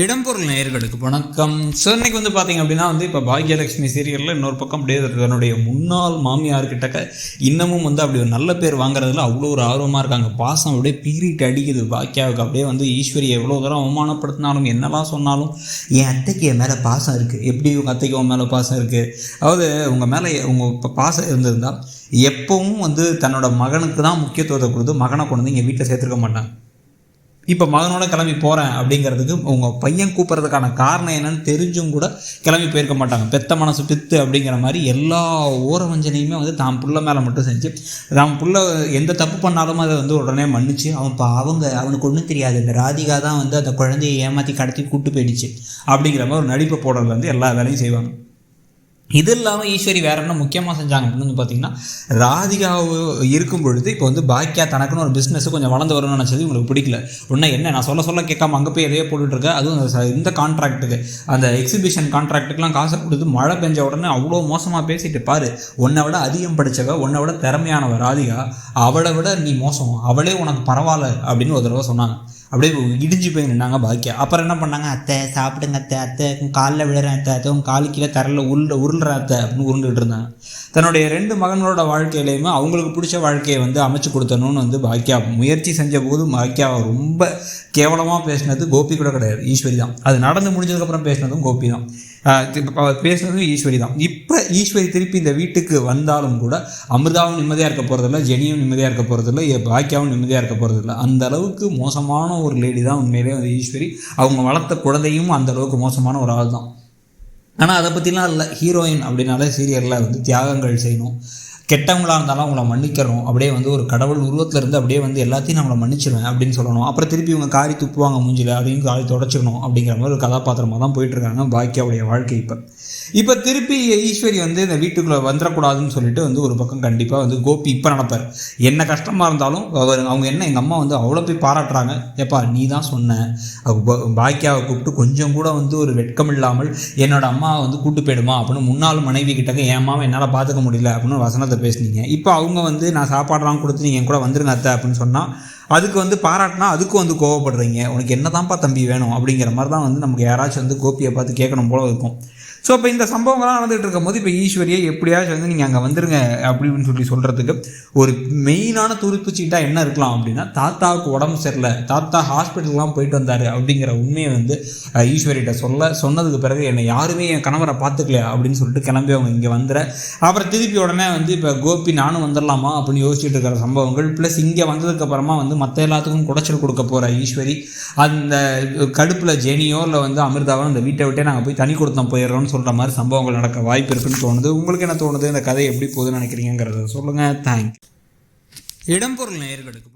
இடம்பொருள் நேயர்களுக்கு வணக்கம். ஸோ இன்னைக்கு பார்த்தீங்க அப்படின்னா இப்போ பாக்யலட்சுமி சீரியலில் இன்னொரு பக்கம் அப்படியே தன்னுடைய முன்னாள் மாமியார்கிட்ட இன்னமும் அப்படி ஒரு நல்ல பேர் வாங்குறதுல அவ்வளோ ஒரு ஆர்வமாக இருக்காங்க. பாசம் அப்படியே பீறிட்டு அடிக்குது பாக்கியாவுக்கு. அப்படியே ஈஸ்வரி எவ்வளோ தூரம் அவமானப்படுத்தினாலும் என்னெல்லாம் சொன்னாலும் என் அத்தைக்கு என் மேலே பாசம் இருக்குது. எப்படி உங்கள் அத்தைக்கு உன் மேலே பாசம் இருக்குது? அதாவது உங்கள் மேலே உங்கள் பாசம் இருந்திருந்தால் எப்பவும் தன்னோட மகனுக்கு தான் முக்கியத்துவத்தை கொடுத்து மகனை கொண்டு இங்கே வீட்டில் சேர்த்துருக்க மாட்டாங்க. இப்போ மகனோட கிளம்பி போகிறேன் அப்படிங்கிறதுக்கு உங்கள் பையன் கூப்பிட்றதுக்கான காரணம் என்னன்னு தெரிஞ்சும் கூட கிளம்பி போயிருக்க மாட்டாங்க. பெத்த மனசு பித்து அப்படிங்கிற மாதிரி எல்லா ஓரவஞ்சனையுமே தான் புள்ள மேலே மட்டும் செஞ்சு தான் புள்ள எந்த தப்பு பண்ணாலும் அதை உடனே மன்னிச்சு அவனுக்கு ஒன்றும் தெரியாது, இந்த ராதிகா தான் அந்த குழந்தையை ஏமாற்றி கடத்தி கூட்டு போயிடுச்சு அப்படிங்கிற மாதிரி ஒரு நடிப்பை போடுறதுலேருந்து எல்லா வேலையும் செய்வாங்க. இது இல்லாமல் ஈஸ்வரி வேற என்ன முக்கியமாக செஞ்சாங்க அப்படின்னு பார்த்தீங்கன்னா, ராதிகா இருக்கும் பொழுது இப்போ பாக்கியா தனக்குன்னு ஒரு பிஸ்னஸ் கொஞ்சம் வளர்ந்து வரும்னு நினச்சது உங்களுக்கு பிடிக்கல. உடனே என்ன நான் சொல்ல கேட்காம அங்கே போய் எதையோ போட்டுட்ருக்கேன். அதுவும் இந்த கான்ட்ராக்ட்டுக்கு அந்த எக்ஸிபிஷன் கான்ட்ராக்டுக்கெலாம் காசை கொடுத்து மழை பெஞ்ச உடனே அவ்வளோ மோசமாக பேசிட்டு பாரு, உன்னை விட அதிகம் படித்தவ, உன்னை விட திறமையானவ ராதிகா, அவளை விட நீ மோசம், அவளே உனக்கு பரவாயில்ல அப்படின்னு ஒரு தடவை சொன்னாங்க. அப்படியே இடிஞ்சு போய் நின்னாங்க பாக்கியா. அப்புறம் என்ன பண்ணாங்க, அத்தை சாப்பிடுங்க அத்தை காலில் விழுறேன் அத்தை உங்கள் காலு கீழே தரல உருள்ற அத்தை அப்படின்னு உருண்டுகிட்டு இருந்தாங்க. தன்னுடைய 2 மகனோட வாழ்க்கையிலையுமே அவங்களுக்கு பிடிச்ச வாழ்க்கையை அமைச்சு கொடுத்தணும்னு பாக்கியா முயற்சி செஞ்ச போது பாக்கியாவை ரொம்ப கேவலமாக பேசினது கோபி கூட கிடையாது, ஈஸ்வரி தான். அது நடந்து முடிஞ்சதுக்கப்புறம் பேசினதும் கோபி தான், பேசுனதும் ஈஸ்வரி தான். இப்போ ஈஸ்வரி திருப்பி இந்த வீட்டுக்கு வந்தாலும் கூட அமிர்தாவும் நிம்மதியாக இருக்க போகிறதில்ல, ஜெனியும் நிம்மதியாக இருக்க போகிறதில்ல, பாக்கியாவும் நிம்மதியாக இருக்க போகிறதில்ல. அந்த அளவுக்கு மோசமான ஒரு லேடி தான் உண்மையிலே ஈஸ்வரி. அவங்க வளர்த்த குழந்தையும் அந்த அளவுக்கு மோசமான ஒரு ஆள் தான். ஆனால் அதை பற்றிலாம் இல்லை. ஹீரோயின் அப்படின்னாலே சீரியலில் தியாகங்கள் செய்யணும், கெட்டவங்களாக இருந்தாலும் அவங்கள மன்னிக்கிறோம், அப்படியே ஒரு கடவுள் உருவத்தில் இருந்து அப்படியே எல்லாத்தையும் நம்மளை மன்னிச்சிடுவேன் அப்படின்னு சொல்லணும். அப்புறம் திருப்பி இவங்க காரி துப்புவாங்க மூஞ்சில், அதையும் காரி தொடச்சிக்கணும் அப்படிங்கிற மாதிரி ஒரு கதாபாத்திரமாக தான் போயிட்டுருக்காங்க பாக்கியாவுடைய வாழ்க்கை. இப்போ திருப்பி ஈஸ்வரி இந்த வீட்டுக்குள்ளே வந்துடக்கூடாதுன்னு சொல்லிட்டு ஒரு பக்கம் கண்டிப்பாக கோபி இப்போ நினைப்பார். என்ன கஷ்டமாக இருந்தாலும் அவங்க என்ன எங்கள் அம்மா அவ்வளோ போய் பாராட்டுறாங்க, எப்பா நீ தான் சொன்ன பாக்கியாவை கூப்பிட்டு கொஞ்சம் கூட ஒரு வெட்கம் இல்லாமல் என்னோட அம்மாவை கூட்டு போயிடுமா அப்படின்னு முன்னாள் மனைவி கிட்டக்க என் அம்மாவை என்னால் பார்த்துக்க முடியல அப்படின்னு வசனத்தை பேசுனீங்க. இப்போ அவங்க நான் சாப்பாடெலாம் கொடுத்து நீங்கள் என் கூட வந்துருங்க அத்தை அப்படின்னு சொன்னால் அதுக்கு பாராட்டினா அதுக்கும் கோவப்படுறீங்க. உனக்கு என்ன தான்ப்பா தம்பி வேணும் அப்படிங்கிற மாதிரி தான் நமக்கு யாராச்சும் கோபியை பார்த்து கேட்கணும் போல இருக்கும். ஸோ இப்போ இந்த சம்பவங்கள்லாம் நடந்துகிட்டு இருக்கும்போது இப்போ ஈஸ்வரியை எப்படியாச்சும் நீங்கள் அங்கே வந்துருங்க அப்படின்னு சொல்கிறதுக்கு ஒரு மெயினான துருப்புச்சீட்டாக என்ன இருக்கலாம் அப்படின்னா, தாத்தாவுக்கு உடம்பு சரியில்லை, தாத்தா ஹாஸ்பிட்டலுக்குலாம் போயிட்டு வந்தார் அப்படிங்கிற உண்மையை ஈஸ்வரிகிட்ட சொன்னதுக்கு பிறகு என்னை யாருமே என் கணவரை பார்த்துக்கல அப்படின்னு சொல்லிட்டு கிளம்பி அவங்க இங்கே வந்துற. அப்புறம் திருப்பி உடனே இப்போ கோபி நானும் வந்துடலாமா அப்படின்னு யோசிச்சுட்டு இருக்கிற சம்பவங்கள், ப்ளஸ் இங்கே வந்ததுக்கப்புறமா மற்ற எல்லாத்துக்கும் குடைச்சல் கொடுக்க போகிற ஈஸ்வரி, அந்த கடுப்பில் ஜெனியோ இல்லை அமிர்தாவோ அந்த வீட்டை விட்டே நாங்கள் போய் தனி கொடுத்தோம் போயிடுறோம்னு சொல்கிற மாதிரி சம்பவங்கள் நடக்க வாய்ப்பு இருக்குன்னு தோணுது. உங்களுக்கு என்ன தோணுது? இந்த கதை எப்படி போகுதுன்னு நினைக்கிறீங்கிறத சொல்லுங்கள். தேங்க்யூ. இடம்பொருள் நேயர்களுக்கு